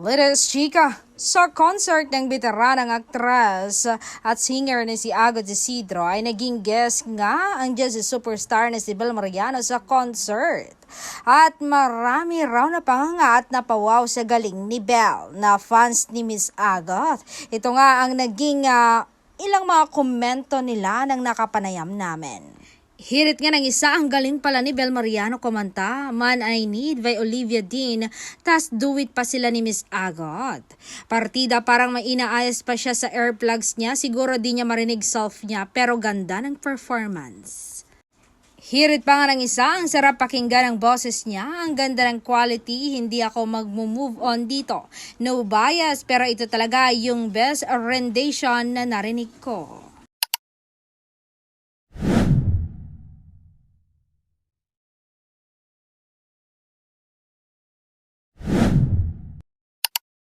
Latest chika, sa concert ng veteranang aktres at singer na si Agos Isidro ay naging guest nga ang jazz superstar na si Bel Mariano sa concert. At marami raw na pangangat na pawaw sa galing ni Bel na fans ni Miss Agot. Ito nga ang naging ilang mga komento nila ng nakapanayam namin. Hirit nga ng isa, ang galing pala ni Bel Mariano kumanta, Man I Need by Olivia Dean, tas do it pa sila ni Miss Agot. Partida parang may inaayos pa siya sa earplugs niya, siguro di niya marinig self niya, pero ganda ng performance. Hirit pa nga ng isa, ang sarap pakinggan ng boses niya, ang ganda ng quality, hindi ako mag-move on dito. No bias, pero ito talaga yung best rendition na narinig ko.